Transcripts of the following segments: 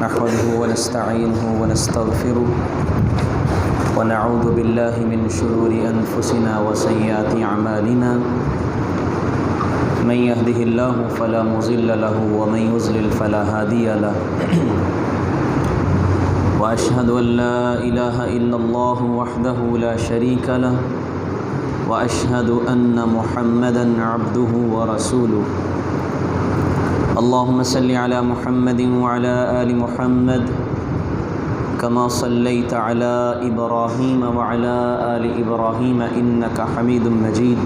نحمده ونستعينه ونستغفره ونعوذ بالله من شرور أنفسنا وسيئات أعمالنا من يهده الله فلا مضل له ومن يضلل فلا هادي له وأشهد أن لا إله إلا الله وحده لا شريك له وأشهد أن محمدًا عبده ورسوله اللهم صل على محمد وعلى آل محمد كما صليت على إبراهيم وعلى آل إبراهيم إنك حميد مجيد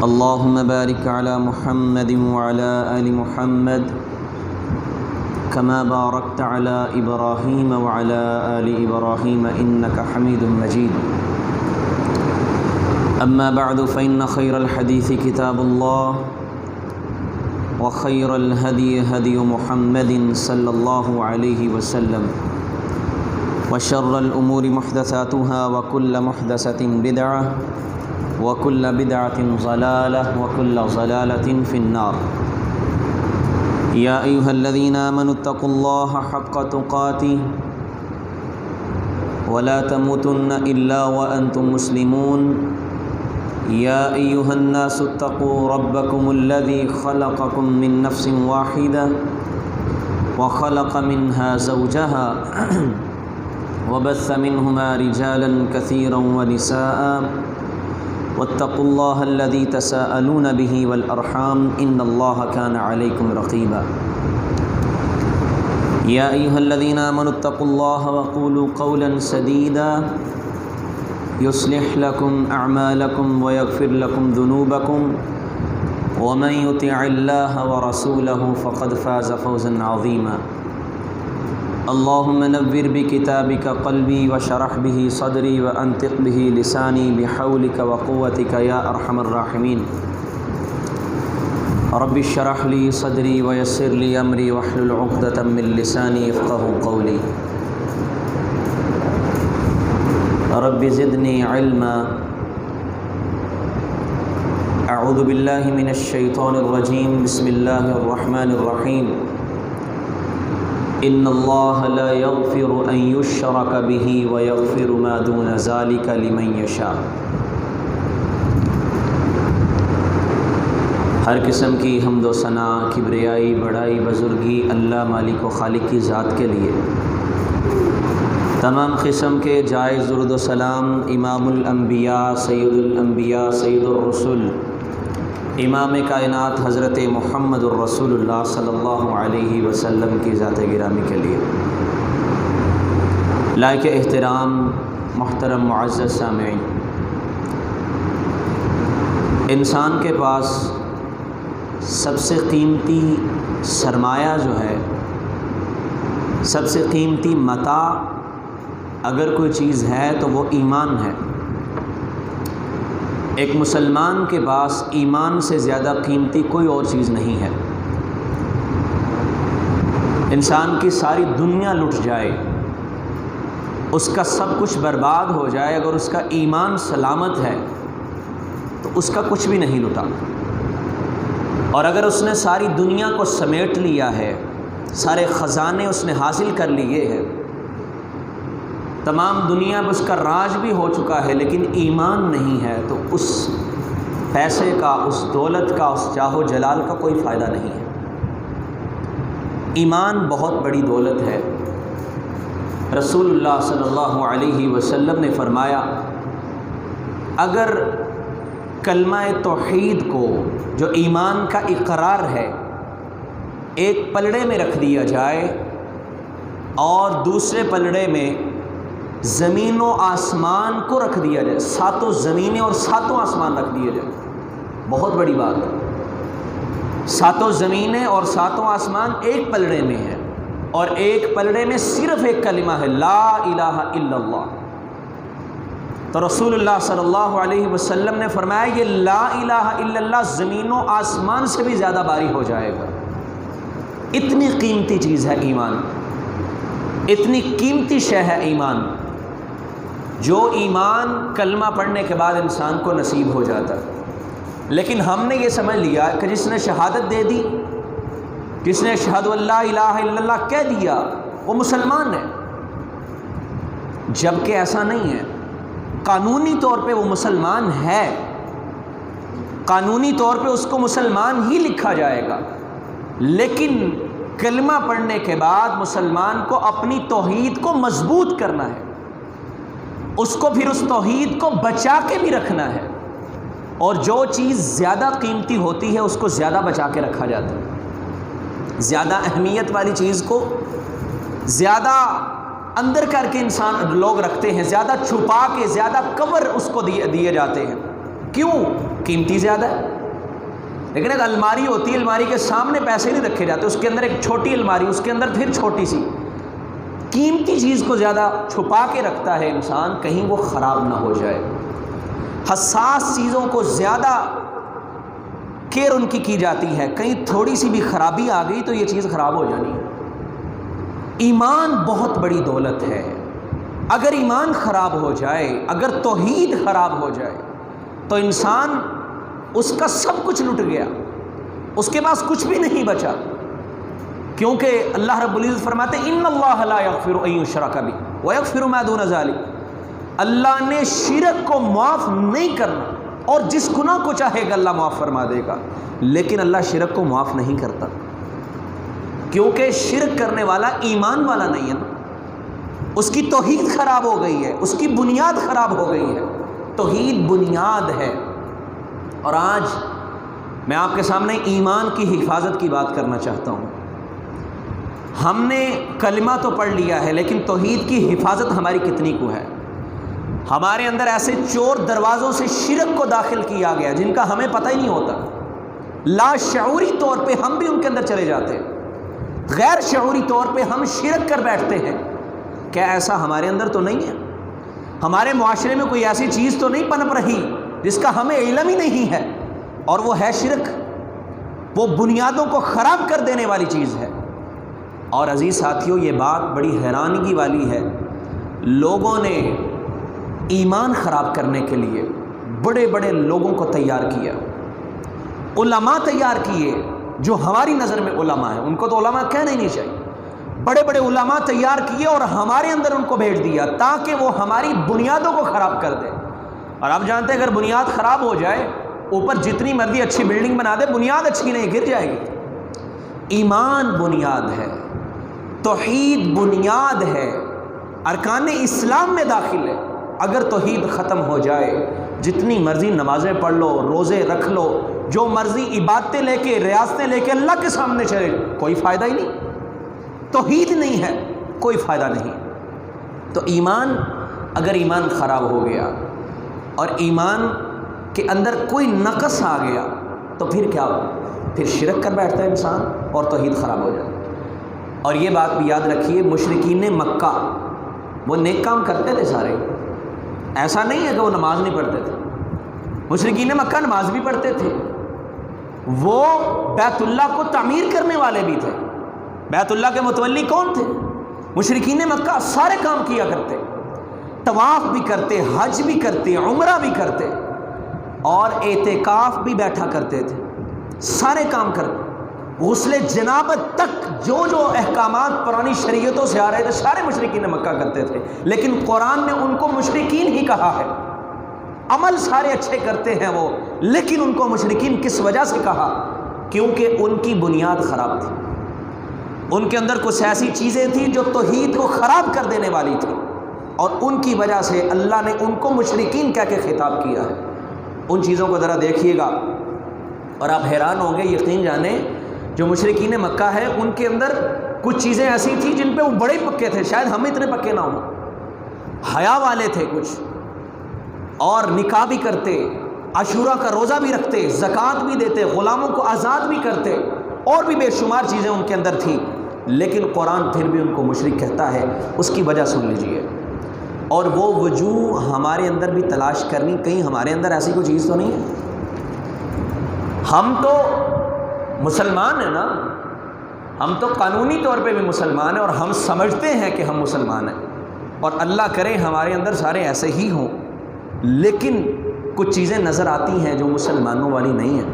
اللهم بارك على محمد وعلى آل محمد كما باركت على إبراهيم وعلى آل إبراهيم إنك حميد مجيد أما بعد فإن خير الحديث كتاب الله وخير الهدي هدي محمد صلى الله عليه وسلم وشر الأمور محدثاتها وكل محدثة بدعة وكل بدعة ضلالة وكل ضلالة في النار يا أيها الذين آمنوا اتقوا الله حق تقاته ولا تموتن إلا وأنتم مسلمون يا أيها الناس اتقوا ربكم الذي خلقكم من نفس واحدة وخلق منها زوجها وبث منهما رجالا كثيرا ونساء واتقوا الله الذي تساءلون به والأرحام إن الله كان عليكم رقيبا يا أيها الذين آمنوا اتقوا الله وقولوا قولا سديدا يصلح لكم أعمالكم ويغفر لكم ذنوبكم ومن يطع الله ورسوله فقد فاز فوزا عظيما اللهم نور بكتابك قلبي وشرح به صدري وأنطق به لساني بحولك وقوتك يا أرحم الراحمين رب اشرح لي صدري ويسر لي أمري واحلل عقدة من لساني يفقهوا قولي رب زدني علما اعوذ باللہ من الشیطان الرجیم بسم اللہ الرحمن الرحیم ان اللہ لا یغفر ان یشرک به ویغفر ما دون ذلك لمن یشاء۔ ہر قسم کی حمد و ثنا، کبریائی، بڑائی، بزرگی اللہ مالک و خالق کی ذات کے لیے۔ تمام قسم کے جائز درود و سلام امام الانبیاء سید الرسل امام کائنات حضرت محمد الرسول اللہ صلی اللہ علیہ وسلم کی ذات گرامی کے لیے۔ لائق احترام محترم معزز سامعین، انسان کے پاس سب سے قیمتی سرمایہ جو ہے، سب سے قیمتی متاع اگر کوئی چیز ہے تو وہ ایمان ہے۔ ایک مسلمان کے پاس ایمان سے زیادہ قیمتی کوئی اور چیز نہیں ہے۔ انسان کی ساری دنیا لٹ جائے، اس کا سب کچھ برباد ہو جائے، اگر اس کا ایمان سلامت ہے تو اس کا کچھ بھی نہیں لٹا۔ اور اگر اس نے ساری دنیا کو سمیٹ لیا ہے، سارے خزانے اس نے حاصل کر لیے ہیں، تمام دنیا میں اس کا راج بھی ہو چکا ہے، لیکن ایمان نہیں ہے تو اس پیسے کا، اس دولت کا، اس جاہ و جلال کا کوئی فائدہ نہیں ہے۔ ایمان بہت بڑی دولت ہے۔ رسول اللہ صلی اللہ علیہ وسلم نے فرمایا، اگر کلمہ توحید کو، جو ایمان کا اقرار ہے، ایک پلڑے میں رکھ دیا جائے اور دوسرے پلڑے میں زمین و آسمان کو رکھ دیا جائے، ساتوں زمینیں اور ساتوں آسمان رکھ دیے جائے، بہت بڑی بات ہے۔ ساتوں زمینیں اور ساتوں آسمان ایک پلڑے میں ہے، اور ایک پلڑے میں صرف ایک کلمہ ہے، لا الہ الا اللہ۔ تو رسول اللہ صلی اللہ علیہ وسلم نے فرمایا یہ لا الہ الا اللہ زمین و آسمان سے بھی زیادہ باری ہو جائے گا۔ اتنی قیمتی چیز ہے ایمان، اتنی قیمتی شے ہے ایمان، جو ایمان کلمہ پڑھنے کے بعد انسان کو نصیب ہو جاتا ہے۔ لیکن ہم نے یہ سمجھ لیا کہ جس نے شہادت دے دی جس نے اشہد ان لا الہ الا اللہ کہہ دیا وہ مسلمان ہے، جبکہ ایسا نہیں ہے۔ قانونی طور پہ وہ مسلمان ہے، قانونی طور پہ اس کو مسلمان ہی لکھا جائے گا، لیکن کلمہ پڑھنے کے بعد مسلمان کو اپنی توحید کو مضبوط کرنا ہے، اس کو پھر اس توحید کو بچا کے بھی رکھنا ہے، اور جو چیز زیادہ قیمتی ہوتی ہے اس کو زیادہ بچا کے رکھا جاتا ہے، زیادہ اہمیت والی چیز کو زیادہ اندر کر کے انسان لوگ رکھتے ہیں، زیادہ چھپا کے، زیادہ کور اس کو دیے جاتے ہیں، کیوں؟ قیمتی زیادہ ہے۔ لیکن ایک الماری ہوتی ہے، الماری کے سامنے پیسے نہیں رکھے جاتے، اس کے اندر ایک چھوٹی الماری، اس کے اندر پھر چھوٹی سی، قیمتی چیز کو زیادہ چھپا کے رکھتا ہے انسان، کہیں وہ خراب نہ ہو جائے۔ حساس چیزوں کو زیادہ کیئر ان کی جاتی ہے، کہیں تھوڑی سی بھی خرابی آ گئی تو یہ چیز خراب ہو جانی ہے۔ ایمان بہت بڑی دولت ہے، اگر ایمان خراب ہو جائے، اگر توحید خراب ہو جائے تو انسان، اس کا سب کچھ لٹ گیا، اس کے پاس کچھ بھی نہیں بچا، کیونکہ اللہ رب العزت فرماتے ہیں ان اللہ لا یغفر ان یشرک بہ ویغفر ما دون ذلک، اللہ نے شرک کو معاف نہیں کرنا، اور جس گناہ کو چاہے گا اللہ معاف فرما دے گا، لیکن اللہ شرک کو معاف نہیں کرتا، کیونکہ شرک کرنے والا ایمان والا نہیں ہے نا، اس کی توحید خراب ہو گئی ہے، اس کی بنیاد خراب ہو گئی ہے۔ توحید بنیاد ہے۔ اور آج میں آپ کے سامنے ایمان کی حفاظت کی بات کرنا چاہتا ہوں۔ ہم نے کلمہ تو پڑھ لیا ہے، لیکن توحید کی حفاظت ہماری کتنی کو ہے؟ ہمارے اندر ایسے چور دروازوں سے شرک کو داخل کیا گیا جن کا ہمیں پتہ ہی نہیں ہوتا، لا شعوری طور پہ ہم بھی ان کے اندر چلے جاتے ہیں، غیر شعوری طور پہ ہم شرک کر بیٹھتے ہیں۔ کیا ایسا ہمارے اندر تو نہیں ہے؟ ہمارے معاشرے میں کوئی ایسی چیز تو نہیں پنپ رہی جس کا ہمیں علم ہی نہیں ہے، اور وہ ہے شرک، وہ بنیادوں کو خراب کر دینے والی چیز ہے۔ اور عزیز ساتھیوں، یہ بات بڑی حیرانگی والی ہے، لوگوں نے ایمان خراب کرنے کے لیے بڑے بڑے لوگوں کو تیار کیا، علماء تیار کیے جو ہماری نظر میں علماء ہیں، ان کو تو علماء کہنا ہی نہیں چاہیے، بڑے بڑے علماء تیار کیے اور ہمارے اندر ان کو بھیج دیا تاکہ وہ ہماری بنیادوں کو خراب کر دے۔ اور آپ جانتے ہیں اگر بنیاد خراب ہو جائے، اوپر جتنی مرضی اچھی بلڈنگ بنا دے، بنیاد اچھی نہیں، گر جائے گی۔ ایمان بنیاد ہے، توحید بنیاد ہے، ارکان اسلام میں داخل ہے۔ اگر توحید ختم ہو جائے، جتنی مرضی نمازیں پڑھ لو، روزے رکھ لو، جو مرضی عبادتیں لے کے، ریاستیں لے کے اللہ کے سامنے چلے، کوئی فائدہ ہی نہیں۔ توحید نہیں ہے، کوئی فائدہ نہیں۔ تو ایمان، اگر ایمان خراب ہو گیا اور ایمان کے اندر کوئی نقص آ گیا تو پھر کیا ہو؟ پھر شرک کر بیٹھتا ہے انسان اور توحید خراب ہو جاتی۔ اور یہ بات بھی یاد رکھیے، مشرکین مکہ وہ نیک کام کرتے تھے سارے، ایسا نہیں ہے کہ وہ نماز نہیں پڑھتے تھے۔ مشرکین مکہ نماز بھی پڑھتے تھے، وہ بیت اللہ کو تعمیر کرنے والے بھی تھے۔ بیت اللہ کے متولی کون تھے؟ مشرکین مکہ سارے کام کیا کرتے، طواف بھی کرتے، حج بھی کرتے، عمرہ بھی کرتے، اور اعتکاف بھی بیٹھا کرتے تھے، سارے کام کرتے۔ غسل جنابت تک جو جو احکامات پرانی شریعتوں سے آ رہے تھے سارے مشرکین مکہ کرتے تھے، لیکن قرآن نے ان کو مشرکین ہی کہا ہے۔ عمل سارے اچھے کرتے ہیں وہ، لیکن ان کو مشرکین کس وجہ سے کہا؟ کیونکہ ان کی بنیاد خراب تھی، ان کے اندر کچھ ایسی چیزیں تھیں جو توحید کو خراب کر دینے والی تھی، اور ان کی وجہ سے اللہ نے ان کو مشرکین کہہ کے خطاب کیا ہے۔ ان چیزوں کو ذرا دیکھیے گا اور آپ حیران ہوں گے، یقین جانیں جو مشرکین مکہ ہے ان کے اندر کچھ چیزیں ایسی تھیں جن پہ وہ بڑے پکے تھے، شاید ہم اتنے پکے نہ ہوں۔ حیا والے تھے کچھ، اور نکاح بھی کرتے، عاشورہ کا روزہ بھی رکھتے، زکوٰۃ بھی دیتے، غلاموں کو آزاد بھی کرتے، اور بھی بے شمار چیزیں ان کے اندر تھیں، لیکن قرآن پھر بھی ان کو مشرک کہتا ہے۔ اس کی وجہ سن لیجئے، اور وہ وجوہ ہمارے اندر بھی تلاش کرنی، کہیں ہمارے اندر ایسی کوئی چیز تو نہیں ہے۔ ہم تو مسلمان ہیں نا، ہم تو قانونی طور پہ بھی مسلمان ہیں، اور ہم سمجھتے ہیں کہ ہم مسلمان ہیں، اور اللہ کرے ہمارے اندر سارے ایسے ہی ہوں، لیکن کچھ چیزیں نظر آتی ہیں جو مسلمانوں والی نہیں ہیں۔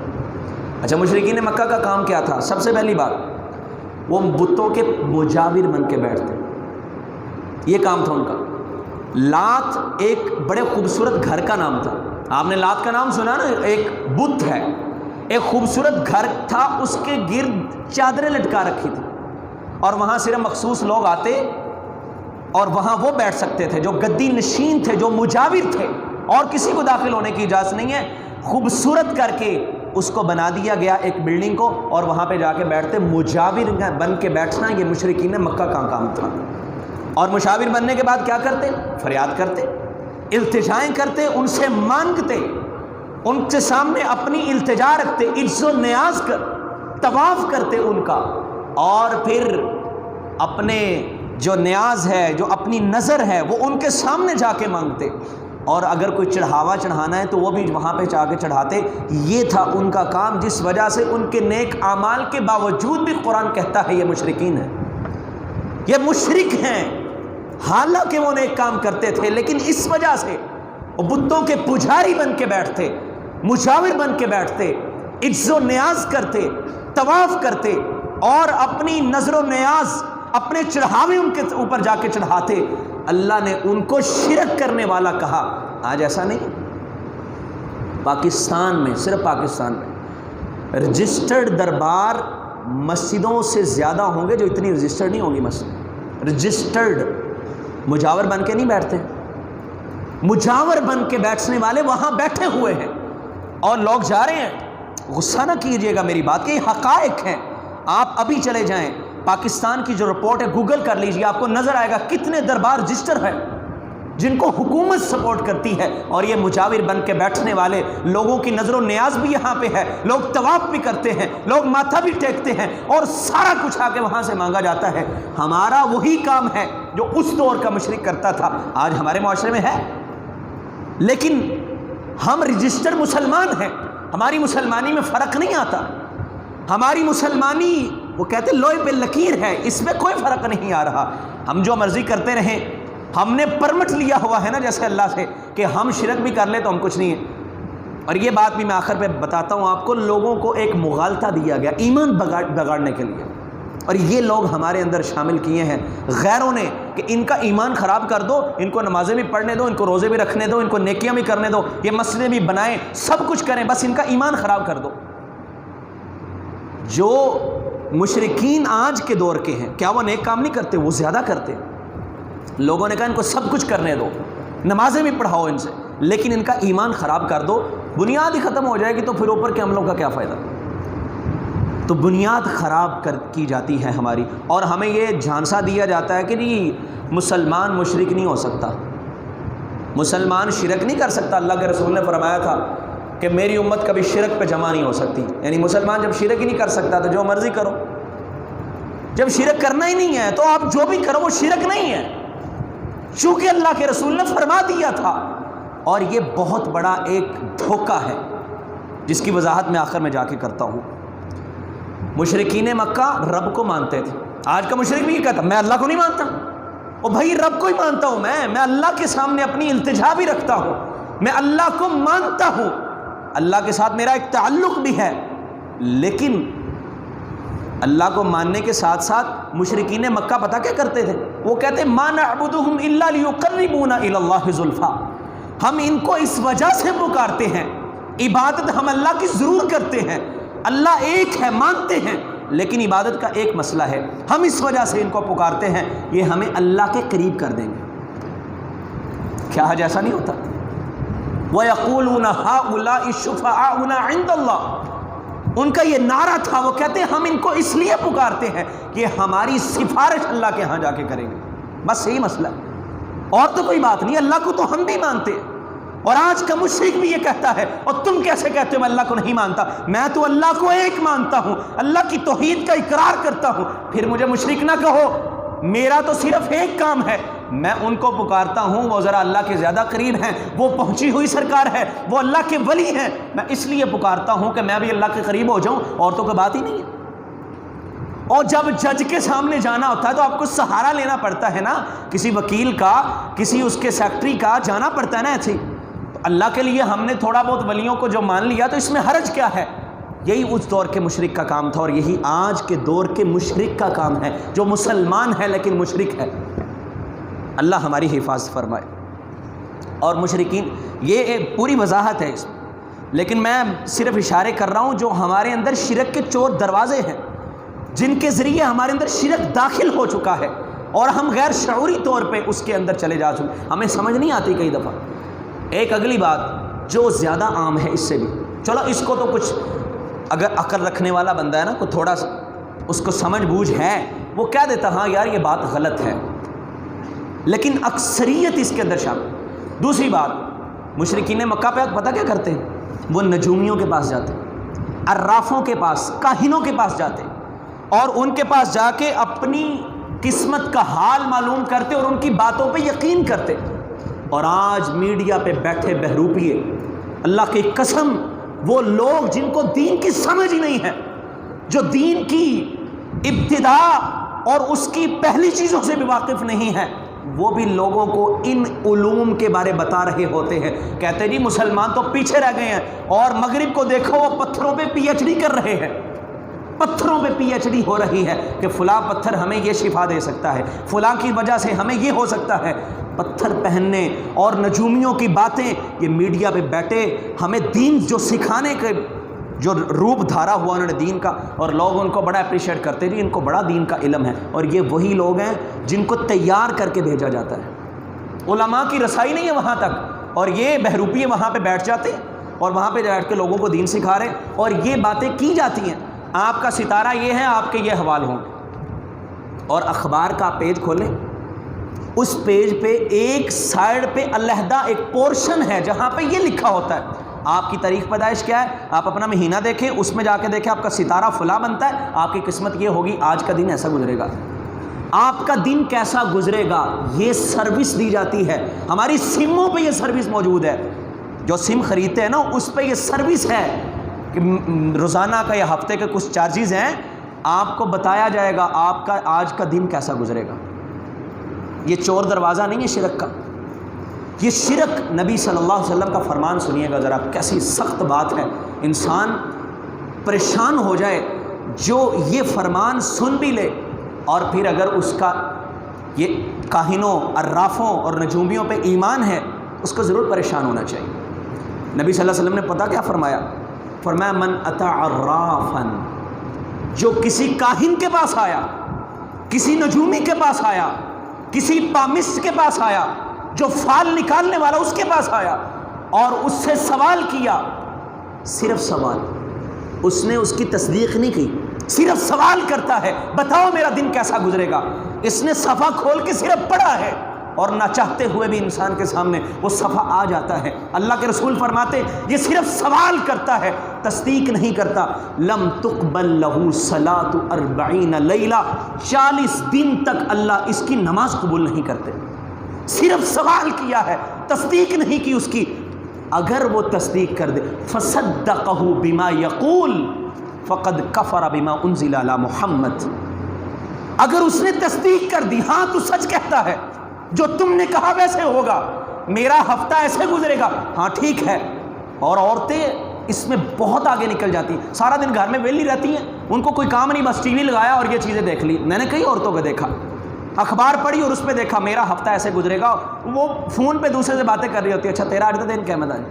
اچھا، مشرکین مکہ کا کام کیا تھا؟ سب سے پہلی بات، وہ بتوں کے مجاور بن کے بیٹھتے، یہ کام تھا ان کا۔ لات ایک بڑے خوبصورت گھر کا نام تھا، آپ نے لات کا نام سنا نا، ایک بت ہے، ایک خوبصورت گھر تھا، اس کے گرد چادریں لٹکا رکھی تھی، اور وہاں صرف مخصوص لوگ آتے اور وہاں وہ بیٹھ سکتے تھے جو گدی نشین تھے، جو مجاور تھے، اور کسی کو داخل ہونے کی اجازت نہیں ہے۔ خوبصورت کر کے اس کو بنا دیا گیا ایک بلڈنگ کو، اور وہاں پہ جا کے بیٹھتے۔ مجاور بن کے بیٹھنا یہ مشرکین مکہ کا کام تھا، اور مشاور بننے کے بعد کیا کرتے؟ فریاد کرتے، التجائیں کرتے، ان سے مانگتے، ان کے سامنے اپنی التجا رکھتے، عجز و نیاز کر طواف کرتے ان کا، اور پھر اپنے جو نیاز ہے، جو اپنی نظر ہے، وہ ان کے سامنے جا کے مانگتے، اور اگر کوئی چڑھاوا چڑھانا ہے تو وہ بھی وہاں پہ جا کے چڑھاتے۔ یہ تھا ان کا کام، جس وجہ سے ان کے نیک اعمال کے باوجود بھی قرآن کہتا ہے یہ مشرکین ہیں، یہ مشرک ہیں، حالانکہ وہ نیک کام کرتے تھے، لیکن اس وجہ سے وہ بتوں کے پجاری بن کے بیٹھتے، مجاور بن کے بیٹھتے، عجز و نیاز کرتے، طواف کرتے، اور اپنی نظر و نیاز، اپنے چڑھاوے ان کے اوپر جا کے چڑھاتے۔ اللہ نے ان کو شرک کرنے والا کہا۔ آج ایسا نہیں، پاکستان میں، صرف پاکستان میں رجسٹرڈ دربار مسجدوں سے زیادہ ہوں گے جو اتنی رجسٹرڈ نہیں ہوں گی مسجد۔ رجسٹرڈ مجاور بن کے نہیں بیٹھتے، مجاور بن کے بیٹھنے والے وہاں بیٹھے ہوئے ہیں، اور لوگ جا رہے ہیں۔ غصہ نہ کیجئے گا میری بات کہ یہ حقائق ہیں، آپ ابھی چلے جائیں، پاکستان کی جو رپورٹ ہے گوگل کر لیجئے، آپ کو نظر آئے گا کتنے دربار رجسٹر ہیں جن کو حکومت سپورٹ کرتی ہے، اور یہ مجاور بن کے بیٹھنے والے لوگوں کی نظر و نیاز بھی یہاں پہ ہے، لوگ طواف بھی کرتے ہیں، لوگ ماتھا بھی ٹیکتے ہیں، اور سارا کچھ آ کے وہاں سے مانگا جاتا ہے۔ ہمارا وہی کام ہے جو اس دور کا مشرک کرتا تھا، آج ہمارے معاشرے میں ہے، لیکن ہم رجسٹر مسلمان ہیں، ہماری مسلمانی میں فرق نہیں آتا، ہماری مسلمانی وہ کہتے لوہے پہ لکیر ہے، اس میں کوئی فرق نہیں آ رہا، ہم جو مرضی کرتے رہیں، ہم نے پرمٹ لیا ہوا ہے نا جیسے اللہ سے کہ ہم شرک بھی کر لیں تو ہم کچھ نہیں ہیں۔ اور یہ بات بھی میں آخر پہ بتاتا ہوں آپ کو، لوگوں کو ایک مغالطہ دیا گیا ایمان بگاڑنے کے لیے، اور یہ لوگ ہمارے اندر شامل کیے ہیں غیروں نے کہ ان کا ایمان خراب کر دو، ان کو نمازیں بھی پڑھنے دو، ان کو روزے بھی رکھنے دو، ان کو نیکیاں بھی کرنے دو، یہ مسجدیں بھی بنائیں، سب کچھ کریں، بس ان کا ایمان خراب کر دو۔ جو مشرکین آج کے دور کے ہیں، کیا وہ نیک کام نہیں کرتے؟ وہ زیادہ کرتے۔ لوگوں نے کہا ان کو سب کچھ کرنے دو، نمازیں بھی پڑھاؤ ان سے، لیکن ان کا ایمان خراب کر دو، بنیاد ہی ختم ہو جائے گی تو پھر اوپر کے عملوں کا کیا فائدہ؟ تو بنیاد خراب کی جاتی ہے ہماری، اور ہمیں یہ جھانسا دیا جاتا ہے کہ جی مسلمان مشرک نہیں ہو سکتا، مسلمان شرک نہیں کر سکتا۔ اللہ کے رسول نے فرمایا تھا کہ میری امت کبھی شرک پہ جمع نہیں ہو سکتی، یعنی مسلمان جب شرک ہی نہیں کر سکتا تو جو مرضی کرو، جب شرک کرنا ہی نہیں ہے تو آپ جو بھی کرو وہ شرک نہیں ہے، چونکہ اللہ کے رسول نے فرما دیا تھا۔ اور یہ بہت بڑا ایک دھوکہ ہے جس کی وضاحت میں آخر میں جا کے کرتا ہوں۔ مشرکین مکہ رب کو مانتے تھے، آج کا مشرک بھی یہ کہتا میں اللہ کو نہیں مانتا، او بھائی رب کو ہی مانتا ہوں، میں اللہ کے سامنے اپنی التجا بھی رکھتا ہوں، میں اللہ کو مانتا ہوں، اللہ کے ساتھ میرا ایک تعلق بھی ہے، لیکن اللہ کو ماننے کے ساتھ ساتھ مشرکین مکہ پتہ کیا کرتے تھے؟ وہ کہتے ما نعبدہم الا لیقربونا الی اللہ زلفا، ہم ان کو اس وجہ سے پکارتے ہیں، عبادت ہم اللہ کی ضرور کرتے ہیں، اللہ ایک ہے مانتے ہیں، لیکن عبادت کا ایک مسئلہ ہے، ہم اس وجہ سے ان کو پکارتے ہیں، یہ ہمیں اللہ کے قریب کر دیں گے۔ کیا حج ایسا نہیں ہوتا؟ وَيَقُولُونَ هَؤُلَاءِ شُفَعَاؤُنَا عِندَ اللَّهِ، ان کا یہ نعرہ تھا، وہ کہتے ہیں ہم ان کو اس لیے پکارتے ہیں کہ ہماری سفارش اللہ کے ہاں جا کے کریں گے، بس یہی مسئلہ ہے، اور تو کوئی بات نہیں، اللہ کو تو ہم بھی مانتے ہیں۔ اور آج کا مشرک بھی یہ کہتا ہے، اور تم کیسے کہتے ہو میں اللہ کو نہیں مانتا؟ میں تو اللہ کو ایک مانتا ہوں، اللہ کی توحید کا اقرار کرتا ہوں، پھر مجھے مشرک نہ کہو، میرا تو صرف ایک کام ہے، میں ان کو پکارتا ہوں، وہ ذرا اللہ کے زیادہ قریب ہیں، وہ پہنچی ہوئی سرکار ہے، وہ اللہ کے ولی ہیں، میں اس لیے پکارتا ہوں کہ میں بھی اللہ کے قریب ہو جاؤں، اور تو کوئی بات ہی نہیں ہے۔ اور جب جج کے سامنے جانا ہوتا ہے تو آپ کو سہارا لینا پڑتا ہے نا، کسی وکیل کا، کسی اس کے سیکٹری کا جانا پڑتا ہے نا ایسے۔ اللہ کے لیے ہم نے تھوڑا بہت ولیوں کو جو مان لیا تو اس میں حرج کیا ہے؟ یہی اس دور کے مشرک کا کام تھا، اور یہی آج کے دور کے مشرک کا کام ہے جو مسلمان ہے لیکن مشرک ہے۔ اللہ ہماری حفاظت فرمائے۔ اور مشرکین، یہ ایک پوری وضاحت ہے اس میں، لیکن میں صرف اشارے کر رہا ہوں جو ہمارے اندر شرک کے چور دروازے ہیں، جن کے ذریعے ہمارے اندر شرک داخل ہو چکا ہے اور ہم غیر شعوری طور پہ اس کے اندر چلے جا چکے، ہمیں سمجھ نہیں آتی کئی دفعہ۔ ایک اگلی بات جو زیادہ عام ہے اس سے بھی، چلو اس کو تو کچھ اگر عقل رکھنے والا بندہ ہے نا، کوئی تھوڑا سا اس کو سمجھ بوجھ ہے، وہ کہہ دیتا ہاں یار یہ بات غلط ہے، لیکن اکثریت اس کے اندر شامل۔ دوسری بات، مشرکین مکہ پہ پتہ کیا کرتے ہیں؟ وہ نجومیوں کے پاس جاتے، عرافوں کے پاس، کاہنوں کے پاس جاتے اور ان کے پاس جا کے اپنی قسمت کا حال معلوم کرتے اور ان کی باتوں پہ یقین کرتے۔ اور آج میڈیا پہ بیٹھے بہروپیے، اللہ کی قسم، وہ لوگ جن کو دین کی سمجھ ہی نہیں ہے، جو دین کی ابتدا اور اس کی پہلی چیزوں سے بھی واقف نہیں ہے، وہ بھی لوگوں کو ان علوم کے بارے بتا رہے ہوتے ہیں۔ کہتے جی مسلمان تو پیچھے رہ گئے ہیں، اور مغرب کو دیکھو وہ پتھروں پہ پی ایچ ڈی کر رہے ہیں، پتھروں پہ پی ایچ ڈی ہو رہی ہے کہ فلاں پتھر ہمیں یہ شفا دے سکتا ہے، فلاں کی وجہ سے ہمیں یہ ہو سکتا ہے۔ پتھر پہننے اور نجومیوں کی باتیں، یہ میڈیا پہ بیٹھے ہمیں دین جو سکھانے کے جو روپ دھارا ہوا انہوں نے دین کا، اور لوگ ان کو بڑا اپریشیٹ کرتے ہیں، ان کو بڑا دین کا علم ہے، اور یہ وہی لوگ ہیں جن کو تیار کر کے بھیجا جاتا ہے۔ علماء کی رسائی نہیں ہے وہاں تک، اور یہ بہروپیے وہاں پہ بیٹھ جاتے ہیں اور وہاں پہ بیٹھ کے لوگوں کو دین سکھا رہے ہیں، اور یہ باتیں کی جاتی ہیں۔ آپ کا ستارہ یہ ہے، آپ کے یہ حوال ہوں، اور اخبار کا پیج کھولیں، اس پیج پہ ایک سائیڈ پہ علیحدہ ایک پورشن ہے جہاں پہ یہ لکھا ہوتا ہے آپ کی تاریخ پیدائش کیا ہے، آپ اپنا مہینہ دیکھیں، اس میں جا کے دیکھیں آپ کا ستارہ فلاں بنتا ہے، آپ کی قسمت یہ ہوگی، آج کا دن ایسا گزرے گا، آپ کا دن کیسا گزرے گا، یہ سروس دی جاتی ہے۔ ہماری سموں پہ یہ سروس موجود ہے، جو سم خریدتے ہیں نا اس پہ یہ سروس ہے کہ روزانہ کا یا ہفتے کے کچھ چارجز ہیں، آپ کو بتایا جائے گا آپ کا آج کا دن کیسا گزرے گا۔ یہ چور دروازہ نہیں ہے شرک کا، یہ شرک نبی صلی اللہ علیہ وسلم کا فرمان سنیے گا ذرا، کیسی سخت بات ہے، انسان پریشان ہو جائے جو یہ فرمان سن بھی لے، اور پھر اگر اس کا یہ کاہنوں، عرافوں اور نجومیوں پہ ایمان ہے، اس کو ضرور پریشان ہونا چاہیے۔ نبی صلی اللہ علیہ وسلم نے پتہ کیا فرمایا؟ فرمایا من اتی عرافا، جو کسی کاہن کے پاس آیا، کسی نجومی کے پاس آیا، کسی پامسٹ کے پاس آیا، جو فال نکالنے والا اس کے پاس آیا اور اس سے سوال کیا، صرف سوال، اس نے اس کی تصدیق نہیں کی، صرف سوال کرتا ہے بتاؤ میرا دن کیسا گزرے گا، اس نے صفحہ کھول کے صرف پڑھا ہے، اور نہ چاہتے ہوئے بھی انسان کے سامنے وہ صفحہ آ جاتا ہے۔ اللہ کے رسول فرماتے یہ صرف سوال کرتا ہے، تصدیق نہیں کرتا، لم تقبل لہ صلاۃ 40 لیلہ، 40 دن تک اللہ اس کی نماز قبول نہیں کرتے۔ صرف سوال کیا ہے، تصدیق نہیں کی اس کی۔ اگر وہ تصدیق کر دے، فصدقہ بما یقول فقد کفر بما انزل علی محمد، اگر اس نے تصدیق کر دی، ہاں تو سچ کہتا ہے، جو تم نے کہا ویسے ہوگا، میرا ہفتہ ایسے گزرے گا، ہاں ٹھیک ہے۔ اور عورتیں اس میں بہت آگے نکل جاتی ہیں، سارا دن گھر میں ویلی رہتی ہیں، ان کو کوئی کام نہیں، بس ٹی وی لگایا اور یہ چیزیں دیکھ لی۔ میں نے کئی عورتوں کو دیکھا، اخبار پڑھی اور اس پہ دیکھا میرا ہفتہ ایسے گزرے گا، وہ فون پہ دوسرے سے باتیں کر رہی ہوتی ہے، اچھا تیرا آج کا دن کیا مزہ ہے؟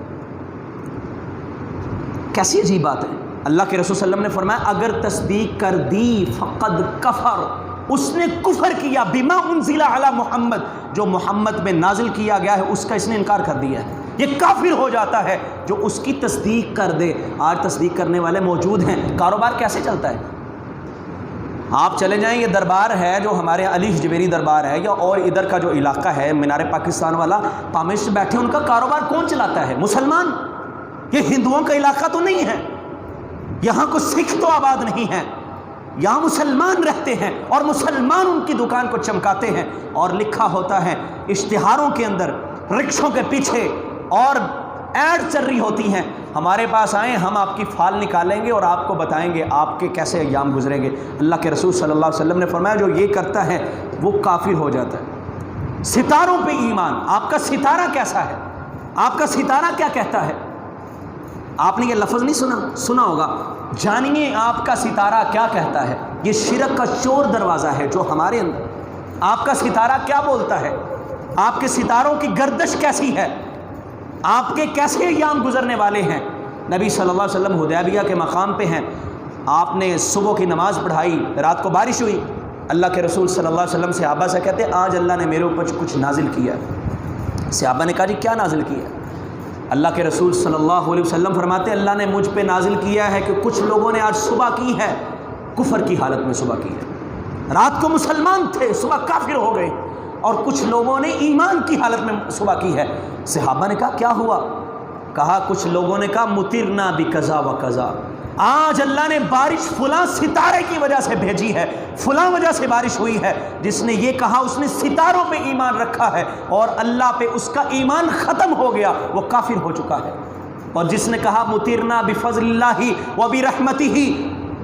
کیسی عجیب بات ہے۔ اللہ کے رسول صلی اللہ علیہ وسلم نے فرمایا اگر تصدیق کر دی فقد کفر، اس نے کفر کیا، بما انزل علی محمد، جو محمد میں نازل کیا گیا ہے اس کا اس نے انکار کر دیا ہے، یہ کافر ہو جاتا ہے جو اس کی تصدیق کر دے۔ آج تصدیق کرنے والے موجود ہیں، کاروبار کیسے چلتا ہے؟ آپ چلے جائیں، یہ دربار ہے جو ہمارے علی جبیری دربار ہے، یا اور ادھر کا جو علاقہ ہے مینار پاکستان والا، پامسٹ بیٹھے، ان کا کاروبار کون چلاتا ہے؟ مسلمان۔ یہ ہندوؤں کا علاقہ تو نہیں ہے، یہاں کو سکھ تو آباد نہیں ہے، یہاں مسلمان رہتے ہیں اور مسلمان ان کی دکان کو چمکاتے ہیں، اور لکھا ہوتا ہے اشتہاروں کے اندر، رکشوں کے پیچھے، اور ایڈ چل رہی ہوتی ہیں، ہمارے پاس آئیں، ہم آپ کی فال نکالیں گے اور آپ کو بتائیں گے آپ کے کیسے ایام گزریں گے۔ اللہ کے رسول صلی اللہ علیہ وسلم نے فرمایا جو یہ کرتا ہے وہ کافر ہو جاتا ہے۔ ستاروں پہ ایمان، آپ کا ستارہ کیسا ہے؟ آپ کا ستارہ کیا کہتا ہے؟ آپ نے یہ لفظ نہیں سنا ہوگا، جانیے آپ کا ستارہ کیا کہتا ہے۔ یہ شرک کا چور دروازہ ہے جو ہمارے اندر، آپ کا ستارہ کیا بولتا ہے، آپ کے ستاروں کی گردش کیسی ہے، آپ کے کیسے ایام گزرنے والے ہیں۔ نبی صلی اللہ علیہ وسلم حدیبیہ کے مقام پہ ہیں، آپ نے صبح کی نماز پڑھائی، رات کو بارش ہوئی، اللہ کے رسول صلی اللہ علیہ وسلم صحابہ سے کہتے آج اللہ نے میرے اوپر کچھ نازل کیا ہے۔ صحابہ نے کہا جی کیا نازل کیا ہے؟ اللہ کے رسول صلی اللہ علیہ وسلم فرماتے اللہ نے مجھ پہ نازل کیا ہے کہ کچھ لوگوں نے آج صبح کی ہے، کفر کی حالت میں صبح کی ہے، رات کو مسلمان تھے صبح کافر ہو گئے، اور کچھ لوگوں نے ایمان کی حالت میں صبح کی ہے۔ صحابہ نے کہا کیا ہوا؟ کہا کچھ لوگوں نے کہا مطرنا بکذا و کذا، آج اللہ نے بارش فلاں ستارے کی وجہ سے بھیجی ہے، فلاں وجہ سے بارش ہوئی ہے۔ جس نے یہ کہا اس نے ستاروں پہ ایمان رکھا ہے اور اللہ پہ اس کا ایمان ختم ہو گیا، وہ کافر ہو چکا ہے۔ اور جس نے کہا مطرنا بفضل اللہ و برحمتہ،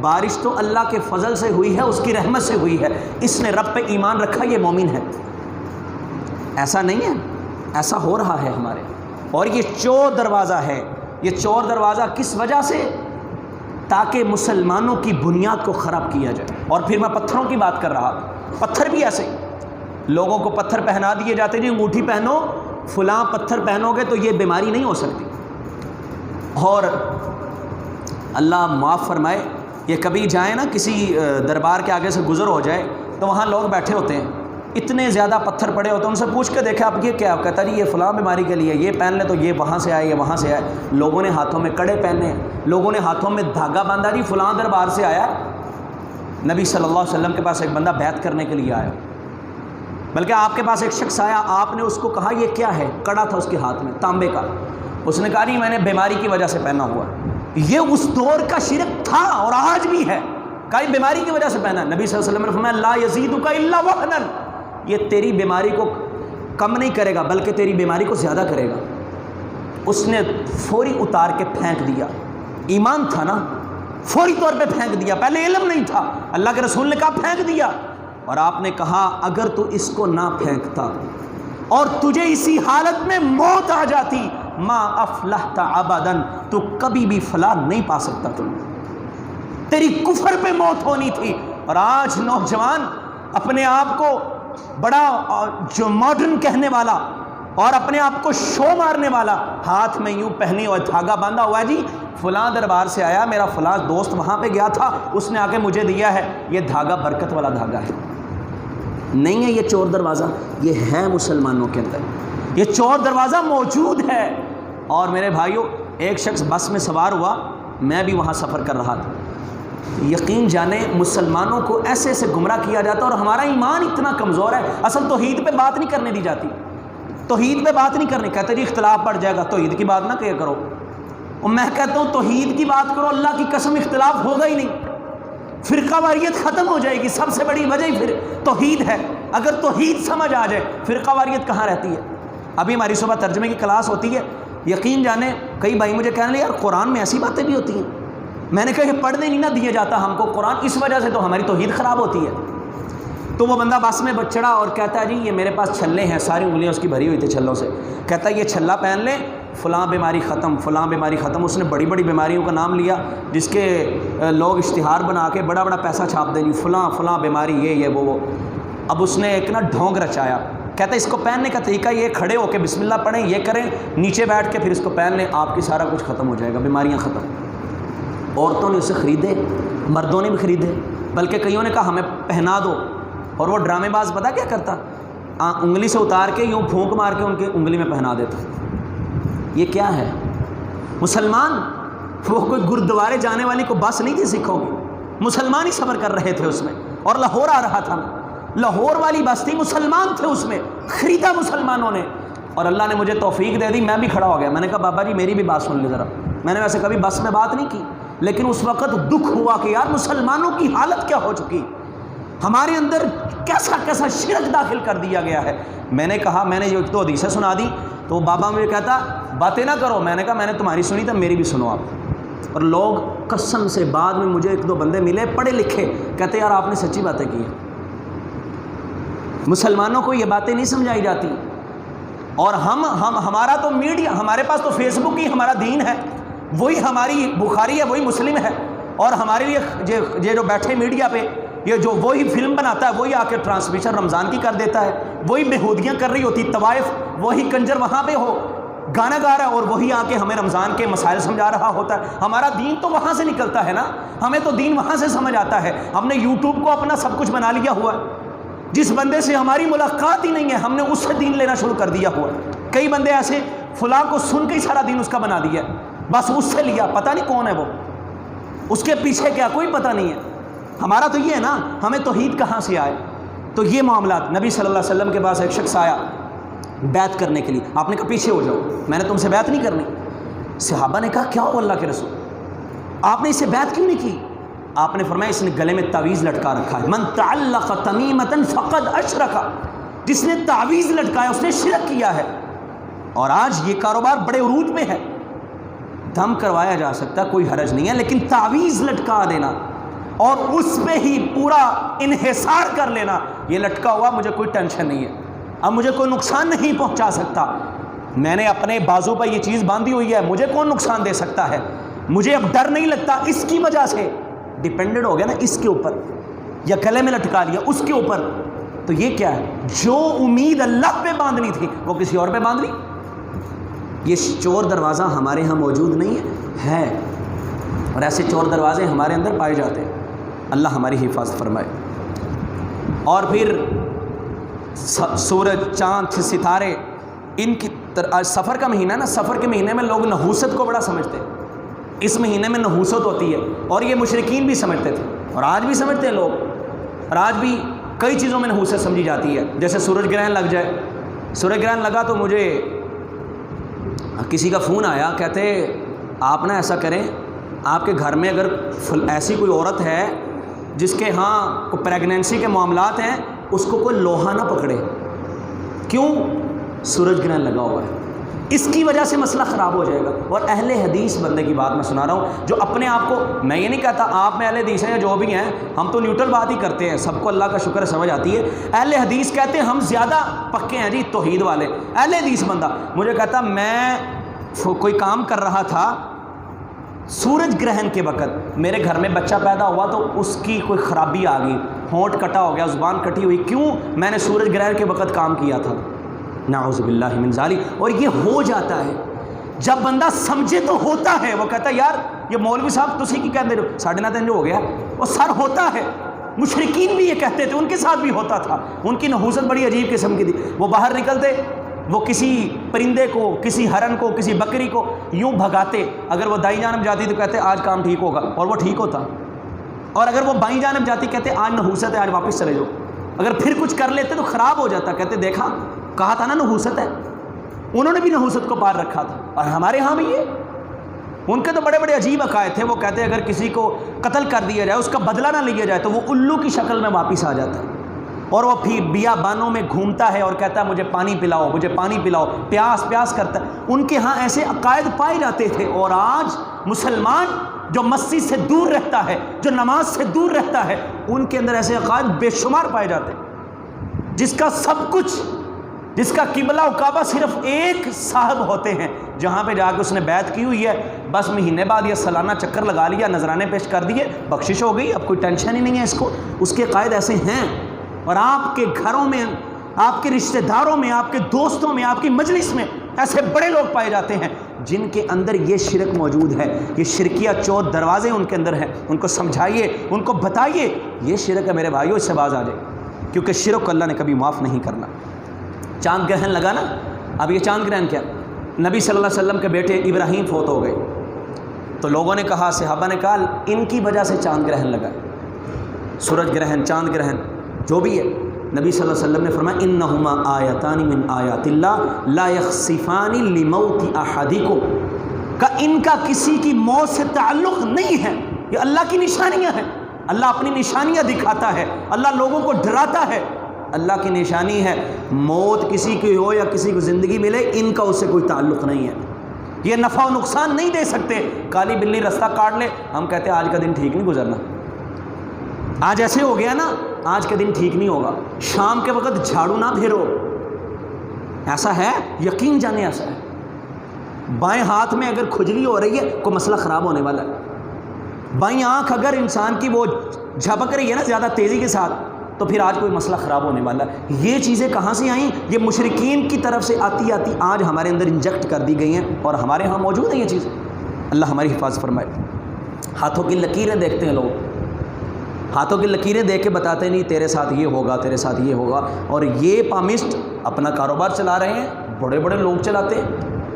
بارش تو اللہ کے فضل سے ہوئی ہے، اس کی رحمت سے ہوئی ہے، اس نے رب پہ ایمان رکھا، یہ مومن ہے۔ ایسا نہیں ہے، ایسا ہو رہا ہے ہمارے، اور یہ چور دروازہ ہے۔ یہ چور دروازہ کس وجہ سے؟ تاکہ مسلمانوں کی بنیاد کو خراب کیا جائے۔ اور پھر میں پتھروں کی بات کر رہا، پتھر بھی ایسے لوگوں کو پتھر پہنا دیے جاتے، جی انگوٹھی پہنو، فلاں پتھر پہنو گے تو یہ بیماری نہیں ہو سکتی۔ اور اللہ معاف فرمائے، یہ کبھی جائیں نا کسی دربار کے آگے سے گزر ہو جائے تو وہاں لوگ بیٹھے ہوتے ہیں، اتنے زیادہ پتھر پڑے ہوتے ہیں، ان سے پوچھ کے دیکھیں آپ یہ کیا؟ کہتا جی یہ فلاں بیماری کے لیے، یہ پہن لے تو یہ وہاں سے آئے، یہ وہاں سے آئے۔ لوگوں نے ہاتھوں میں کڑے پہنے ہیں، لوگوں نے ہاتھوں میں دھاگا باندھا، جی فلاں دربار سے آیا۔ نبی صلی اللہ علیہ وسلم کے پاس ایک بندہ بیعت کرنے کے لیے آیا، بلکہ آپ کے پاس ایک شخص آیا، آپ نے اس کو کہا یہ کیا ہے؟ کڑا تھا اس کے ہاتھ میں تانبے کا، اس نے کہا جی میں نے بیماری کی وجہ سے پہنا ہوا۔ یہ اس دور کا شرک تھا اور آج بھی ہے، کئی بیماری کی وجہ سے پہنا۔ نبی صلی اللہ علیہ وسلم نے فرمایا لا یزیدک الا وہنا، یہ تیری بیماری کو کم نہیں کرے گا بلکہ تیری بیماری کو زیادہ کرے گا۔ اس نے فوری اتار کے پھینک دیا، ایمان تھا نا، فوری طور پہ پھینک دیا، پہلے علم نہیں تھا، اللہ کے رسول نے کہا پھینک دیا، اور آپ نے کہا اگر تو اس کو نہ پھینکتا اور تجھے اسی حالت میں موت آ جاتی ما افلحت ابدا، تو کبھی بھی فلاح نہیں پا سکتا، تیری کفر پہ موت ہونی تھی۔ اور آج نوجوان اپنے آپ کو بڑا جو ماڈرن کہنے والا اور اپنے آپ کو شو مارنے والا، ہاتھ میں یوں پہنی اور دھاگا باندھا ہوا ہے، جی فلاں دربار سے آیا، میرا فلاں دوست وہاں پہ گیا تھا، اس نے آ کے مجھے دیا ہے، یہ دھاگا برکت والا دھاگا ہے۔ نہیں ہے یہ چور دروازہ، یہ ہے مسلمانوں کے اندر، یہ چور دروازہ موجود ہے۔ اور میرے بھائیوں، ایک شخص بس میں سوار ہوا، میں بھی وہاں سفر کر رہا تھا، یقین جانے مسلمانوں کو ایسے ایسے گمراہ کیا جاتا، اور ہمارا ایمان اتنا کمزور ہے، اصل توحید پہ بات نہیں کرنے دی جاتی، توحید پہ بات نہیں کرنے، کہتے جی اختلاف بڑھ جائے گا، توحید کی بات نہ کیا کرو۔ اور میں کہتا ہوں توحید کی بات کرو، اللہ کی قسم اختلاف ہوگا ہی نہیں، فرقہ واریت ختم ہو جائے گی۔ سب سے بڑی وجہ ہی پھر توحید ہے، اگر توحید سمجھ آ جائے فرقہ واریت کہاں رہتی ہے۔ ابھی ہماری صبح ترجمے کی کلاس ہوتی ہے، یقین جانے کئی بھائی مجھے کہنے لگے یار قرآن میں ایسی باتیں بھی ہوتی ہیں، میں نے کہا یہ پڑھنے نہیں نہ دیا جاتا ہم کو قرآن، اس وجہ سے تو ہماری توحید خراب ہوتی ہے۔ تو وہ بندہ بس میں چڑھا اور کہتا ہے جی یہ میرے پاس چھلے ہیں، ساری انگلیاں اس کی بھری ہوئی تھی چھلوں سے، کہتا ہے یہ چھلا پہن لیں، فلاں بیماری ختم، فلاں بیماری ختم۔ اس نے بڑی بڑی بیماریوں کا نام لیا جس کے لوگ اشتہار بنا کے بڑا بڑا پیسہ چھاپ دیں، فلاں فلاں بیماری یہ وہ۔ اب اس نے ایک نا ڈھونگ رچایا، کہتا ہے اس کو پہننے کا طریقہ یہ، کھڑے ہو کے بسم اللہ پڑھیں، یہ کریں، نیچے بیٹھ کے پھر اس کو پہن لیں، آپ کی سارا کچھ ختم ہو جائے گا، بیماریاں ختم۔ عورتوں نے اسے خریدے، مردوں نے بھی خریدے، بلکہ کئیوں نے کہا ہمیں پہنا دو۔ اور وہ ڈرامے باز پتہ کیا کرتا، انگلی سے اتار کے یوں پھونک مار کے ان کے انگلی میں پہنا دیتا۔ یہ کیا ہے؟ مسلمان، وہ کوئی گردوارے جانے والی کو بس نہیں تھی سکھوں کی، مسلمان ہی سفر کر رہے تھے اس میں، اور لاہور آ رہا تھا، لاہور والی بس تھی، مسلمان تھے اس میں، خریدا مسلمانوں نے۔ اور اللہ نے مجھے توفیق دے دی، میں بھی کھڑا ہو گیا، میں نے کہا بابا جی میری بھی بات سن لیں ذرا۔ میں نے ویسے کبھی بس میں بات نہیں کی، لیکن اس وقت دکھ ہوا کہ یار مسلمانوں کی حالت کیا ہو چکی، ہمارے اندر کیسا کیسا شرک داخل کر دیا گیا ہے۔ میں نے کہا، میں نے یہ ایک دو حدیثیں سنا دی، تو وہ بابا مجھے کہتا باتیں نہ کرو، میں نے کہا میں نے تمہاری سنی تو میری بھی سنو آپ۔ اور لوگ قسم سے بعد میں مجھے ایک دو بندے ملے پڑھے لکھے، کہتے یار آپ نے سچی باتیں کی ہیں، مسلمانوں کو یہ باتیں نہیں سمجھائی جاتی، اور ہمارا تو میڈیا، ہمارے پاس تو فیس بک ہی ہمارا دین ہے، وہی ہماری بخاری ہے، وہی مسلم ہے، اور ہمارے لیے یہ جو بیٹھے میڈیا پہ یہ جو وہی فلم بناتا ہے وہی آ کے ٹرانسمیشن رمضان کی کر دیتا ہے، وہی بےہودگیاں کر رہی ہوتی طوائف، وہی کنجر وہاں پہ ہو گانا گا رہا ہے اور وہی آ کے ہمیں رمضان کے مسائل سمجھا رہا ہوتا ہے۔ ہمارا دین تو وہاں سے نکلتا ہے نا، ہمیں تو دین وہاں سے سمجھ آتا ہے۔ ہم نے یوٹیوب کو اپنا سب کچھ بنا لیا ہوا ہے، جس بندے سے ہماری ملاقات ہی نہیں ہے ہم نے اس سے دین لینا شروع کر دیا ہوا ہے۔ کئی بندے ایسے فلاں کو سن کے ہی سارا دین اس کا بنا دیا ہے، بس اس سے لیا، پتہ نہیں کون ہے وہ، اس کے پیچھے کیا کوئی پتہ نہیں ہے۔ ہمارا تو یہ ہے نا، ہمیں توحید کہاں سے آئے؟ تو یہ معاملات، نبی صلی اللہ علیہ وسلم کے پاس ایک شخص آیا بیعت کرنے کے لیے، آپ نے کہا پیچھے ہو جاؤ، میں نے تم سے بیعت نہیں کرنی۔ صحابہ نے کہا کیا ہو اللہ کے رسول، آپ نے اس سے بیعت کیوں نہیں کی؟ آپ نے فرمایا اس نے گلے میں تعویذ لٹکا رکھا ہے، من تعلق تمیمۃ فقد اشرک، جس نے تعویذ لٹکایا اس نے شرک کیا ہے۔ اور آج یہ کاروبار بڑے عروج پہ ہے، دم کروایا جا سکتا کوئی حرج نہیں ہے، لیکن تعویذ لٹکا دینا اور اس پہ ہی پورا انحصار کر لینا، یہ لٹکا ہوا مجھے کوئی ٹینشن نہیں ہے، اب مجھے کوئی نقصان نہیں پہنچا سکتا، میں نے اپنے بازو پر یہ چیز باندھی ہوئی ہے، مجھے کون نقصان دے سکتا ہے، مجھے اب ڈر نہیں لگتا، اس کی وجہ سے ڈیپینڈنٹ ہو گیا نا اس کے اوپر، یا گلے میں لٹکا لیا اس کے اوپر۔ تو یہ کیا ہے؟ جو امید اللہ پہ باندھنی تھی وہ کسی اور پہ باندھ لی۔ یہ چور دروازہ ہمارے ہاں موجود نہیں ہے، اور ایسے چور دروازے ہمارے اندر پائے جاتے ہیں، اللہ ہماری حفاظت فرمائے۔ اور پھر سورج، چاند، ستارے، ان کی سفر کا مہینہ نا، سفر کے مہینے میں لوگ نحوست کو بڑا سمجھتے ہیں، اس مہینے میں نحوست ہوتی ہے، اور یہ مشرکین بھی سمجھتے تھے اور آج بھی سمجھتے ہیں لوگ، اور آج بھی کئی چیزوں میں نحوست سمجھی جاتی ہے، جیسے سورج گرہن لگ جائے، سورج گرہن لگا تو مجھے کسی کا فون آیا، کہتے آپ نا ایسا کریں، آپ کے گھر میں اگر ایسی کوئی عورت ہے جس کے ہاں کوئی پریگنینسی کے معاملات ہیں، اس کو کوئی لوہا نہ پکڑے، کیوں؟ سورج گرہن لگا ہوا ہے، اس کی وجہ سے مسئلہ خراب ہو جائے گا۔ اور اہل حدیث بندے کی بات میں سنا رہا ہوں، جو اپنے آپ کو، میں یہ نہیں کہتا آپ میں اہل حدیث ہیں یا جو بھی ہیں، ہم تو نیوٹرل بات ہی کرتے ہیں، سب کو اللہ کا شکر سمجھ آتی ہے۔ اہل حدیث کہتے ہیں ہم زیادہ پکے ہیں جی توحید والے، اہل حدیث بندہ مجھے کہتا میں کوئی کام کر رہا تھا، سورج گرہن کے وقت میرے گھر میں بچہ پیدا ہوا تو اس کی کوئی خرابی آ گئی، ہونٹ کٹا ہو گیا، زبان کٹی ہوئی، کیوں؟ میں نے سورج گرہن کے وقت کام کیا تھا، نعوذ باللہ من ذالک۔ اور یہ ہو جاتا ہے جب بندہ سمجھے تو ہوتا ہے، وہ کہتا ہے یار یہ مولوی صاحب تسی کی کہتے ہو، 9:30 ہو گیا، وہ سر ہوتا ہے۔ مشرکین بھی یہ کہتے تھے، ان کے ساتھ بھی ہوتا تھا، ان کی نحوست بڑی عجیب قسم کی تھی، وہ باہر نکلتے، وہ کسی پرندے کو، کسی ہرن کو، کسی بکری کو یوں بھگاتے، اگر وہ دائیں جانب جاتی تو کہتے آج کام ٹھیک ہوگا، اور وہ ٹھیک ہوتا، اور اگر وہ بائیں جانب جاتی کہتے آج نحوست ہے، آج واپس چلے جاؤ، اگر پھر کچھ کر لیتے تو خراب ہو جاتا، کہتے دیکھا کہا تھا نا نحوست ہے، انہوں نے بھی نحوست کو پار رکھا تھا۔ اور ہمارے ہاں بھی یہ، ان کے تو بڑے بڑے عجیب عقائد تھے، وہ کہتے اگر کسی کو قتل کر دیا جائے، اس کا بدلہ نہ لیا جائے تو وہ الو کی شکل میں واپس آ جاتا ہے، اور وہ پھر بیابانوں میں گھومتا ہے اور کہتا ہے مجھے پانی پلاؤ، مجھے پانی پلاؤ، پیاس پیاس کرتا ہے۔ ان کے ہاں ایسے عقائد پائے جاتے تھے، اور آج مسلمان جو مسجد سے دور رہتا ہے، جو نماز سے دور رہتا ہے، ان کے اندر ایسے عقائد بے شمار پائے جاتے ہیں، جس کا سب کچھ، جس کا قبلہ و کعبہ صرف ایک صاحب ہوتے ہیں، جہاں پہ جا کے اس نے بیعت کی ہوئی ہے، بس مہینے بعد یا سالانہ چکر لگا لیا، نذرانے پیش کر دیے، بخشش ہو گئی، اب کوئی ٹینشن ہی نہیں ہے اس کو۔ اس کے عقائد ایسے ہیں، اور آپ کے گھروں میں، آپ کے رشتہ داروں میں، آپ کے دوستوں میں، آپ کی مجلس میں ایسے بڑے لوگ پائے جاتے ہیں جن کے اندر یہ شرک موجود ہے، یہ شرکیہ چود دروازے ان کے اندر ہیں، ان کو سمجھائیے، ان کو بتائیے یہ شرک ہے میرے بھائیوں، اس سے باز آ جائے، کیونکہ شرک کو اللہ نے کبھی معاف نہیں کرنا۔ چاند گرہن لگا نا، اب یہ چاند گرہن کیا؟ نبی صلی اللہ علیہ وسلم کے بیٹے ابراہیم فوت ہو گئے، تو لوگوں نے کہا، صحابہ نے کہا ان کی وجہ سے چاند گرہن لگا، سورج گرہن، چاند گرہن جو بھی ہے۔ نبی صلی اللہ علیہ وسلم نے فرمایا انہما آیتان من آیات اللہ لا یخسفان لموت احدکم، کہ ان کا کسی کی موت سے تعلق نہیں ہے، یہ اللہ کی نشانیاں ہیں، اللہ اپنی نشانیاں دکھاتا ہے، اللہ لوگوں کو ڈراتا ہے، اللہ کی نشانی ہے، موت کسی کی ہو یا کسی کو زندگی ملے، ان کا اس سے کوئی تعلق نہیں ہے، یہ نفع و نقصان نہیں دے سکتے۔ کالی بلی رستہ کاٹ لے، ہم کہتے ہیں آج کا دن ٹھیک نہیں گزرنا، آج ایسے ہو گیا نا، آج کا دن ٹھیک نہیں ہوگا، شام کے وقت جھاڑو نہ پھیرو، ایسا ہے، یقین جانے ایسا ہے۔ بائیں ہاتھ میں اگر کھجلی ہو رہی ہے کوئی مسئلہ خراب ہونے والا ہے. بائیں آنکھ اگر انسان کی وہ جھپک رہی ہے نا زیادہ تیزی کے ساتھ تو پھر آج کوئی مسئلہ خراب ہونے والا ہے. یہ چیزیں کہاں سے آئیں؟ یہ مشرکین کی طرف سے آتی آتی آج ہمارے اندر انجیکٹ کر دی گئی ہیں اور ہمارے ہاں موجود ہیں یہ چیزیں. اللہ ہماری حفاظت فرمائے. ہاتھوں کی لکیریں دیکھتے ہیں لوگ, ہاتھوں کی لکیریں دیکھ کے بتاتے نہیں تیرے ساتھ یہ ہوگا, تیرے ساتھ یہ ہوگا. اور یہ پامسٹ اپنا کاروبار چلا رہے ہیں, بڑے بڑے لوگ چلاتے ہیں,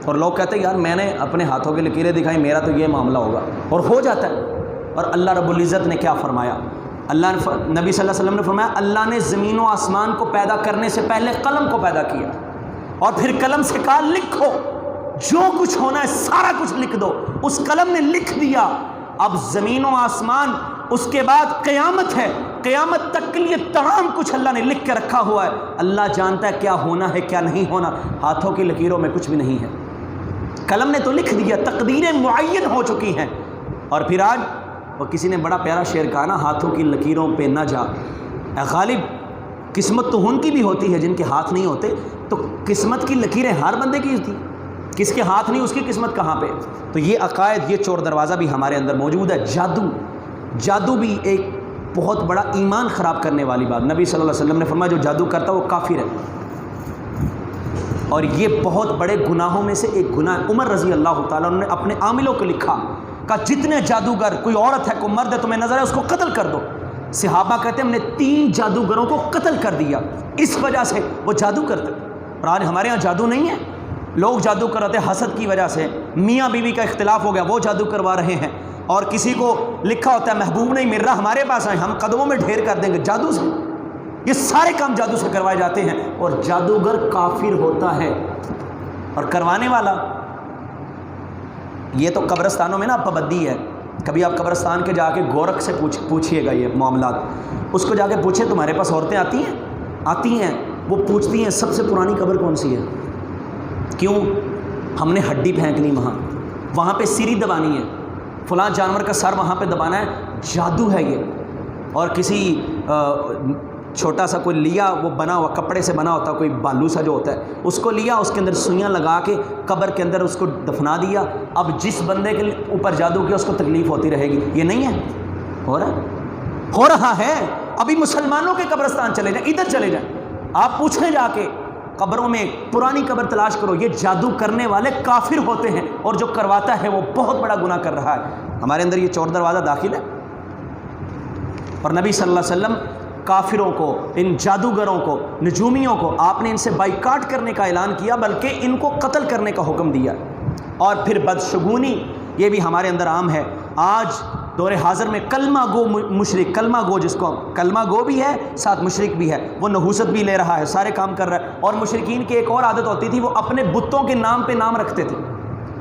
اور لوگ کہتے ہیں یار میں نے اپنے ہاتھوں کی لکیریں دکھائی, میرا تو یہ معاملہ ہوگا, اور ہو جاتا ہے. اور اللہ رب العزت نے کیا فرمایا؟ اللہ نے نبی صلی اللہ علیہ وسلم نے فرمایا اللہ نے زمین و آسمان کو پیدا کرنے سے پہلے قلم کو پیدا کیا اور پھر قلم سے کہا لکھو, جو کچھ ہونا ہے سارا کچھ لکھ دو. اس قلم نے لکھ دیا. اب زمین و آسمان, اس کے بعد قیامت ہے, قیامت تک کے لیے تمام کچھ اللہ نے لکھ کے رکھا ہوا ہے. اللہ جانتا ہے کیا ہونا ہے کیا نہیں ہونا. ہاتھوں کی لکیروں میں کچھ بھی نہیں ہے. قلم نے تو لکھ دیا, تقدیریں معین ہو چکی ہیں. اور پھر آج وہ کسی نے بڑا پیارا شعر کہا نا, ہاتھوں کی لکیروں پہ نہ جا اے غالب, قسمت تو ان کی بھی ہوتی ہے جن کے ہاتھ نہیں ہوتے. تو قسمت کی لکیریں ہر بندے کی ہوتی, کس کے ہاتھ نہیں اس کی قسمت کہاں پہ. تو یہ عقائد, یہ چور دروازہ بھی ہمارے اندر موجود ہے. جادو بھی ایک بہت بڑا ایمان خراب کرنے والی بات. نبی صلی اللہ علیہ وسلم نے فرمایا جو جادو کرتا ہے وہ کافر ہے, اور یہ بہت بڑے گناہوں میں سے ایک گناہ ہے. عمر رضی اللہ تعالیٰ عنہ نے اپنے عاملوں کو لکھا, کہا جتنے جادوگر, کوئی عورت ہے کوئی مرد ہے تمہیں نظر ہے اس کو قتل کر دو. صحابہ کہتے ہیں ہم نے 3 جادوگروں کو قتل کر دیا اس وجہ سے وہ جادو کرتے. اور آج ہمارے ہاں جادو نہیں ہے, لوگ جادو کراتے حسد کی وجہ سے. میاں بیوی کا اختلاف ہو گیا وہ جادو کروا رہے ہیں, اور کسی کو لکھا ہوتا ہے محبوب نہیں مل رہا ہمارے پاس آئے ہم قدموں میں ڈھیر کر دیں گے جادو سے. یہ سارے کام جادو سے کروائے جاتے ہیں, اور جادوگر کافر ہوتا ہے. اور کروانے والا, یہ تو قبرستانوں میں نا پابندی ہے. کبھی آپ قبرستان کے جا کے گورکھ سے پوچھئے گا یہ معاملات, اس کو جا کے پوچھیں تمہارے پاس عورتیں آتی ہیں, وہ پوچھتی ہیں سب سے پرانی قبر کون سی ہے, کیوں, ہم نے ہڈی پھینکنی وہاں پہ سیری دبانی ہے, فلاں جانور کا سر وہاں پہ دبانا ہے. جادو ہے یہ. اور کسی چھوٹا سا کوئی لیا, وہ بنا ہوا کپڑے سے بنا ہوتا کوئی بالو سا جو ہوتا ہے, اس کو لیا, اس کے اندر سوئیاں لگا کے قبر کے اندر اس کو دفنا دیا. اب جس بندے کے اوپر جادو کیا اس کو تکلیف ہوتی رہے گی. یہ نہیں ہے, ہو رہا ہے. ابھی مسلمانوں کے قبرستان چلے جائیں, ادھر چلے جائیں, آپ پوچھیں جا کے قبروں میں, پرانی قبر تلاش کرو. یہ جادو کرنے والے کافر ہوتے ہیں, اور جو کرواتا ہے وہ بہت بڑا گناہ کر رہا ہے. ہمارے اندر یہ چور دروازہ داخل ہے. اور نبی صلی اللہ علیہ وسلم کافروں کو, ان جادوگروں کو, نجومیوں کو, آپ نے ان سے بائیکاٹ کرنے کا اعلان کیا, بلکہ ان کو قتل کرنے کا حکم دیا. اور پھر بدشگونی, یہ بھی ہمارے اندر عام ہے. آج دور حاضر میں کلمہ گو مشرک, کلمہ گو جس کو کلمہ گو بھی ہے ساتھ مشرک بھی ہے, وہ نحوست بھی لے رہا ہے, سارے کام کر رہا ہے. اور مشرکین کی ایک اور عادت ہوتی تھی, وہ اپنے بتوں کے نام پہ نام رکھتے تھے.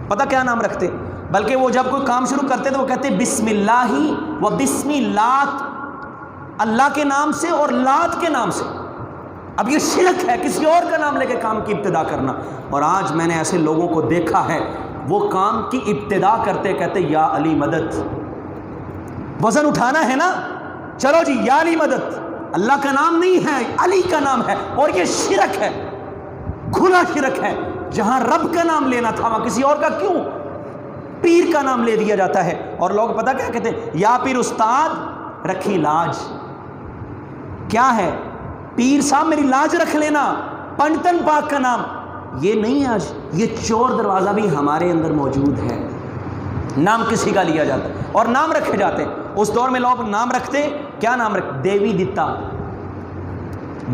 پتہ کیا نام رکھتے, بلکہ وہ جب کوئی کام شروع کرتے تو وہ کہتے بسم اللہ و بسم لات, اللہ کے نام سے اور لات کے نام سے. اب یہ شرک ہے, کسی اور کا نام لے کے کام کی ابتدا کرنا. اور آج میں نے ایسے لوگوں کو دیکھا ہے, وہ کام کی ابتدا کرتے کہتے یا علی مدد, وزن اٹھانا ہے نا, چلو جی یا علی مدد. اللہ کا نام نہیں ہے, علی کا نام ہے. اور یہ شرک ہے, کھلا شرک ہے. جہاں رب کا نام لینا تھا وہاں کسی اور کا کیوں, پیر کا نام لے دیا جاتا ہے. اور لوگ پتہ کیا کہتے ہیں, یا پیر استاد رکھی لاج. کیا ہے, پیر صاحب میری لاج رکھ لینا, پنڈتن پاک کا نام. یہ نہیں ہے آج. یہ چور دروازہ بھی ہمارے اندر موجود ہے. نام کسی کا لیا جاتا ہے اور نام رکھے جاتے ہیں. اس دور میں لوگ نام رکھتے, کیا نام رکھتے, دیوی دتا.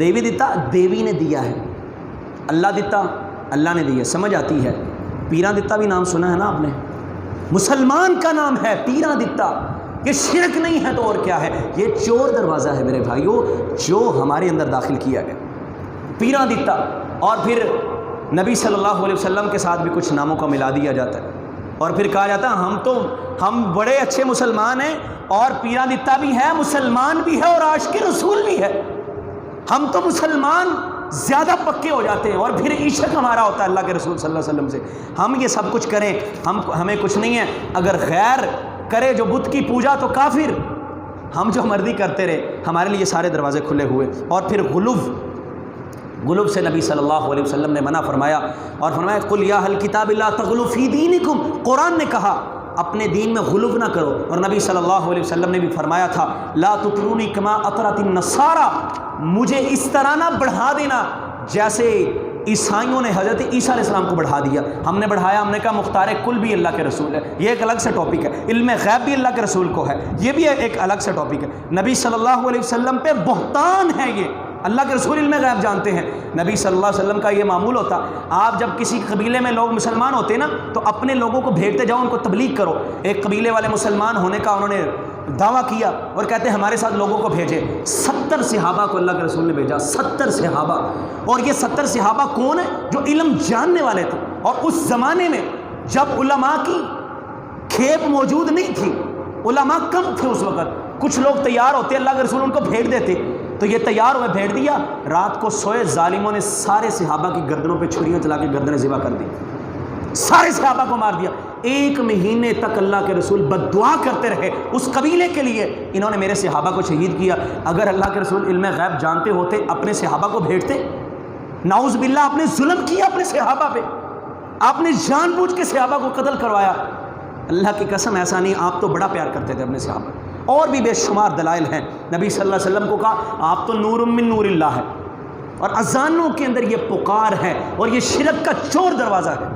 دیوی دتا دیوی نے دیا ہے, اللہ دتا اللہ نے دیا. سمجھ آتی ہے. پیراں دتا بھی نام سنا ہے نا آپ نے, مسلمان کا نام ہے پیراں دتا. یہ شرک نہیں ہے تو اور کیا ہے, یہ چور دروازہ ہے میرے بھائیوں جو ہمارے اندر داخل کیا گیا. پیراں دتا. اور پھر نبی صلی اللہ علیہ وسلم کے ساتھ بھی کچھ ناموں کا ملا دیا جاتا ہے, اور پھر کہا جاتا ہے ہم بڑے اچھے مسلمان ہیں, اور پیراں دتا بھی ہے, مسلمان بھی ہے, اور عاشق رسول بھی ہے. ہم تو مسلمان زیادہ پکے ہو جاتے ہیں, اور پھر عشق ہمارا ہوتا ہے اللہ کے رسول صلی اللہ علیہ وسلم سے. ہم یہ سب کچھ کریں, ہمیں کچھ نہیں ہے. اگر غیر کرے جو بت کی پوجا تو کافر, ہم جو مرضی کرتے رہے, ہمارے لیے سارے دروازے کھلے ہوئے. اور پھر غلو, غلو سے نبی صلی اللہ علیہ وسلم نے منع فرمایا اور فرمایا قل یا اہل الکتاب لا تغلوا فی دینکم، قرآن نے کہا اپنے دین میں غلو نہ کرو، اور نبی صلی اللہ علیہ وسلم نے بھی فرمایا تھا لا تطرونی کما اطرت النصارى، مجھے اس طرح نہ بڑھا دینا جیسے عیسائیوں نے حضرت عیسیٰ علیہ السلام کو بڑھا دیا۔ ہم نے بڑھایا، ہم نے کہا مختار کل بھی اللہ کے رسول ہے، یہ ایک الگ سے ٹاپک ہے، علم غیب بھی اللہ کے رسول کو ہے، یہ بھی ایک الگ سے ٹاپک ہے۔ نبی صلی اللہ علیہ وسلم پہ بہتان ہے، یہ اللہ کے رسول علم غیب جانتے ہیں۔ نبی صلی اللہ علیہ وسلم کا یہ معمول ہوتا، آپ جب کسی قبیلے میں لوگ مسلمان ہوتے نا تو اپنے لوگوں کو بھیجتے جاؤ، ان کو تبلیغ کرو۔ ایک قبیلے والے مسلمان ہونے کا انہوں نے دعویٰ کیا اور کہتے ہیں ہمارے ساتھ لوگوں کو بھیجے۔ 70 صحابہ کو اللہ کے رسول نے بھیجا، 70 صحابہ، اور یہ 70 صحابہ کون ہیں؟ جو علم جاننے والے تھے۔ اور اس زمانے میں جب علماء کی کھیپ موجود نہیں تھی، علماء کم تھے اس وقت، کچھ لوگ تیار ہوتے اللہ کے رسول ان کو بھیج دیتے، تو یہ تیار ہوئے بھیج دیا، رات کو سوئے ظالموں نے سارے صحابہ کی گردنوں پہ چھریاں چلا کے گردنیں ذبح کر دی، سارے صحابہ کو مار دیا۔ 1 مہینے تک اللہ کے رسول بد دعا کرتے رہے اس قبیلے کے لیے، انہوں نے میرے صحابہ کو شہید کیا۔ اگر اللہ کے رسول علم غیب جانتے ہوتے اپنے صحابہ کو بھیجتے؟ نعوذ باللہ، آپ نے ظلم کیا اپنے صحابہ پہ، آپ نے جان بوجھ کے صحابہ کو قتل کروایا۔ اللہ کی قسم ایسا نہیں، آپ تو بڑا پیار کرتے تھے اپنے صحابہ۔ اور بھی بے شمار دلائل ہیں۔ نبی صلی اللہ علیہ وسلم کو کہا آپ تو نور من نور اللہ ہے، اور اذانوں کے اندر یہ پکار ہے، اور یہ شرک کا چور دروازہ ہے،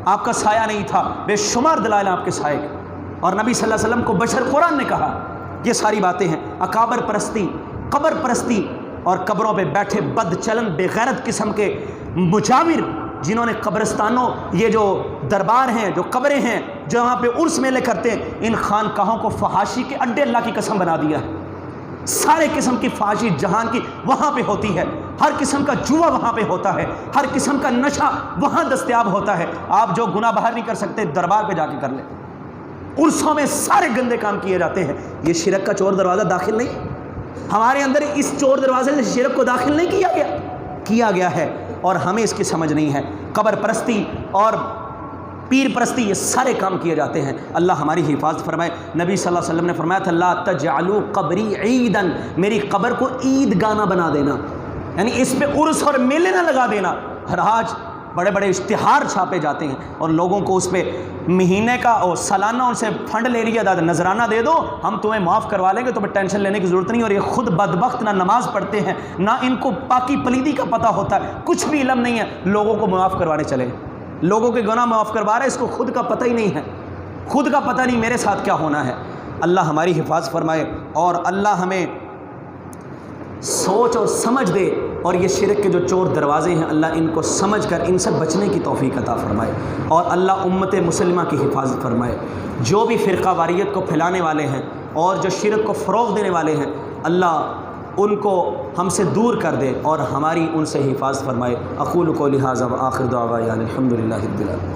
آپ کا سایہ نہیں تھا، بے شمار دلائل ہیں آپ کے سائے کے۔ اور نبی صلی اللہ علیہ وسلم کو بشر قرآن نے کہا، یہ ساری باتیں ہیں۔ اکابر پرستی، قبر پرستی، اور قبروں پہ بیٹھے بد چلن بے غیرت قسم کے مجاور، جنہوں نے قبرستانوں، یہ جو دربار ہیں، جو قبریں ہیں، جو وہاں پہ عرس میلے کرتے ہیں، ان خانقاہوں کو فحاشی کے اڈے اللہ کی قسم بنا دیا ہے۔ سارے قسم کی فحاشی جہان کی وہاں پہ ہوتی ہے، ہر قسم کا جوا وہاں پہ ہوتا ہے، ہر قسم کا نشہ وہاں دستیاب ہوتا ہے۔ آپ جو گناہ باہر نہیں کر سکتے دربار پہ جا کے کر لیں۔ عرسوں میں سارے گندے کام کیے جاتے ہیں۔ یہ شرک کا چور دروازہ داخل نہیں، ہمارے اندر اس چور دروازے سے شرک کو داخل نہیں کیا گیا ہے، اور ہمیں اس کی سمجھ نہیں ہے۔ قبر پرستی اور پیر پرستی، یہ سارے کام کیے جاتے ہیں۔ اللہ ہماری حفاظت فرمائے۔ نبی صلی اللہ علیہ وسلم نے فرمایا تھا لا تجعلوا قبری عیدا، میری قبر کو عید گانا بنا دینا، یعنی اس پہ عرس اور میلے نہ لگا دینا۔ ہر آج بڑے بڑے اشتہار چھاپے جاتے ہیں اور لوگوں کو اس پہ مہینے کا اور سالانہ ان سے فنڈ لے لیا جاتا ہے، نذرانہ دے دو ہم تمہیں معاف کروا لیں گے، تمہیں ٹینشن لینے کی ضرورت نہیں۔ اور یہ خود بدبخت نہ نماز پڑھتے ہیں، نہ ان کو پاکی پلیدی کا پتہ ہوتا ہے، کچھ بھی علم نہیں ہے، لوگوں کو معاف کروانے چلے، لوگوں کے گناہ معاف کروا رہے، اس کو خود کا پتہ ہی نہیں ہے، خود کا پتہ نہیں میرے ساتھ کیا ہونا ہے۔ اللہ ہماری حفاظت فرمائے، اور اللہ ہمیں سوچ اور سمجھ دے، اور یہ شرک کے جو چور دروازے ہیں اللہ ان کو سمجھ کر ان سے بچنے کی توفیق عطا فرمائے، اور اللہ امت مسلمہ کی حفاظت فرمائے۔ جو بھی فرقہ واریت کو پھیلانے والے ہیں اور جو شرک کو فروغ دینے والے ہیں، اللہ ان کو ہم سے دور کر دے اور ہماری ان سے حفاظت فرمائے۔ اقول قولی ھذا وآخر دعوانا الحمد للہ رب العالمین۔